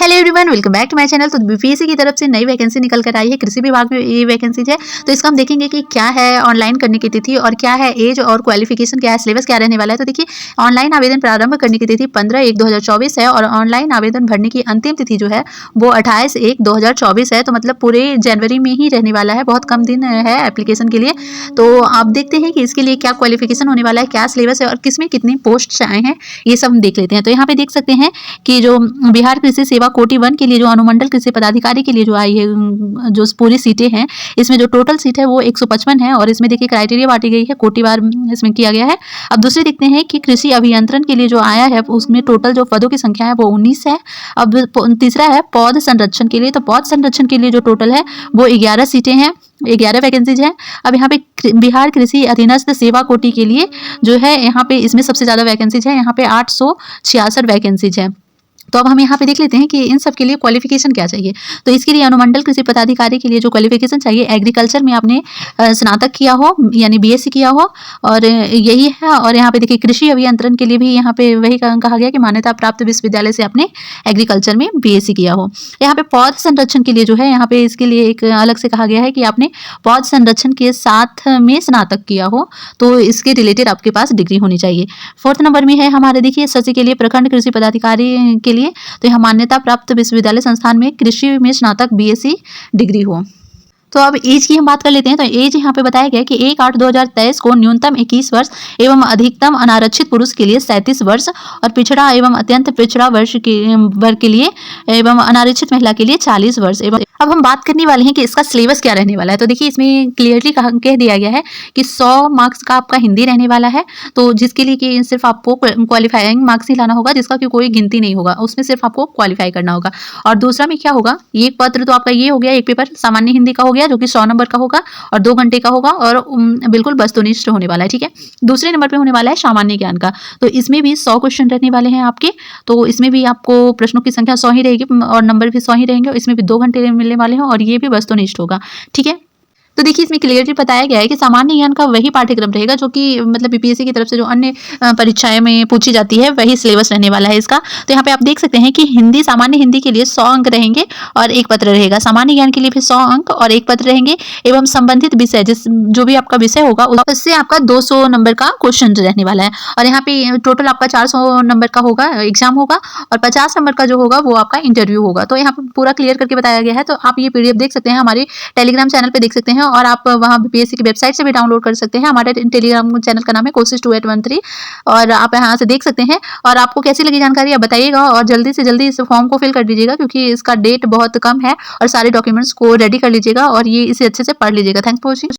Hello everyone, welcome back to my channel. तो BPSC की तरफ से नई वैकेंसी निकल कर आई है। कृषि विभाग में ये वैकेंसीज है। तो इसका हम देखेंगे कि क्या है ऑनलाइन करने की तिथि और क्या है एज और क्वालिफिकेशन, क्या है सिलेबस, क्या रहने वाला है। तो देखिए, ऑनलाइन आवेदन प्रारंभ करने की तिथि 15/1/2024 है और ऑनलाइन आवेदन भरने की अंतिम तिथि जो है वो 28/1/2024 है। तो मतलब पूरे जनवरी में ही रहने वाला है, बहुत कम दिन है एप्लीकेशन के लिए। तो आप देखते हैं कि इसके लिए क्या क्वालिफिकेशन होने वाला है, क्या सिलेबस है और किसमें कितनी पोस्ट आए हैं, ये सब हम देख लेते हैं। तो यहाँ पे देख सकते हैं कि जो बिहार कृषि सेवा कोटि 1 के लिए जो अनुमंडल कृषि पदाधिकारी के लिए जो आई है, जो पूरी सीटें हैं, इसमें जो टोटल सीट है वो 155 है और इसमें देखिए क्राइटेरिया बांटी गई है, कोटिवार इसमें किया गया है। अब दूसरे देखते हैं कि कृषि अभियंत्रण के लिए जो आया है उसमें टोटल जो पदों की संख्या है वो 19 है। अब तीसरा है पौध संरक्षण के लिए। तो पौध संरक्षण के लिए जो टोटल है वो 11 सीटें हैं, 11 वैकेंसीज हैं। अब यहाँ पे बिहार कृषि अधीनस्थ सेवा कोटि के लिए जो है, यहाँ पे इसमें सबसे ज़्यादा वैकेंसीज है, यहाँ पे 866 वैकेंसीज है। तो अब हम यहाँ पे देख लेते हैं कि इन सब के लिए क्वालिफिकेशन क्या चाहिए। तो इसके लिए अनुमंडल कृषि पदाधिकारी के लिए जो क्वालिफिकेशन चाहिए, एग्रीकल्चर में आपने स्नातक किया हो यानी बीएससी किया हो, और यही है। और यहाँ पे देखिए कृषि अभियंत्रण के लिए भी यहाँ पे वही कहा गया कि मान्यता प्राप्त विश्वविद्यालय से आपने एग्रीकल्चर में बीएससी किया हो। यहाँ पे पौध संरक्षण के लिए जो है, यहाँ पे इसके लिए एक अलग से कहा गया है कि आपने पौध संरक्षण के साथ में स्नातक किया हो, तो इसके रिलेटेड आपके पास डिग्री होनी चाहिए। 4th नंबर में है हमारे, देखिए सचिव के लिए प्रखंड कृषि पदाधिकारी के लिए, तो यहाँ मान्यता प्राप्त विश्वविद्यालय संस्थान में कृषि में स्नातक बीएससी डिग्री हो। तो अब एज की हम बात कर लेते हैं। तो एज यहाँ पे बताया गया कि 1/8/2023 को न्यूनतम 21 वर्ष एवं अधिकतम अनारक्षित पुरुष के लिए 37 वर्ष और पिछड़ा एवं अत्यंत पिछड़ा वर्ग के लिए एवं अनारक्षित महिला के लिए 40 वर्ष। एवं अब हम बात करने वाले हैं कि इसका सिलेबस क्या रहने वाला है। तो देखिए, इसमें क्लियरली कह दिया गया है कि 100 मार्क्स का आपका हिंदी रहने वाला है, तो जिसके लिए कि सिर्फ आपको क्वालिफाइंग मार्क्स ही लाना होगा, जिसका कि कोई गिनती नहीं होगा, उसमें सिर्फ आपको क्वालिफाई करना होगा। और दूसरा में क्या होगा, एक पत्र तो आपका ये हो गया, एक पेपर सामान्य हिंदी का हो गया जो कि 100 नंबर का होगा और 2 घंटे का होगा और बिल्कुल वस्तुनिष्ठ होने वाला है। ठीक है, दूसरे नंबर पे होने वाला है सामान्य ज्ञान का। तो इसमें भी 100 क्वेश्चन रहने वाले हैं आपके। तो इसमें भी आपको प्रश्नों की संख्या 100 ही रहेगी और नंबर भी 100 ही रहेंगे। इसमें भी 2 घंटे मिलने वाले हैं और ये भी वस्तुनिष्ठ होगा। ठीक है, तो देखिए इसमें क्लियरली बताया गया है कि सामान्य ज्ञान का वही पाठ्यक्रम रहेगा जो कि मतलब बीपीएससी की तरफ से जो अन्य परीक्षाएं में पूछी जाती है, वही सिलेबस रहने वाला है इसका। तो यहाँ पे आप देख सकते हैं कि हिंदी, सामान्य हिंदी के लिए 100 अंक रहेंगे और एक पत्र रहेगा। सामान्य ज्ञान के लिए भी 100 अंक और एक पत्र रहेंगे एवं संबंधित विषय जो भी आपका विषय होगा उससे आपका 200 नंबर का क्वेश्चन रहने वाला है। और यहाँ पे टोटल आपका 400 नंबर का होगा, एग्जाम होगा, और 50 नंबर का जो होगा वो आपका इंटरव्यू होगा। तो यहाँ पे पूरा क्लियर करके बताया गया है। तो आप ये पीडीएफ देख सकते हैं, हमारे टेलीग्राम चैनल पे देख सकते हैं और आप वहाँ बीपीएससी की वेबसाइट से भी डाउनलोड कर सकते हैं। हमारे टेलीग्राम चैनल का नाम है कोशिश 2813 और आप यहाँ से देख सकते हैं। और आपको कैसी लगी जानकारी आप बताइएगा और जल्दी से जल्दी इस फॉर्म को फिल कर दीजिएगा, क्योंकि इसका डेट बहुत कम है और सारे डॉक्यूमेंट्स को रेडी कर लीजिएगा और ये इसे अच्छे से पढ़ लीजिएगा। Thanks for watching.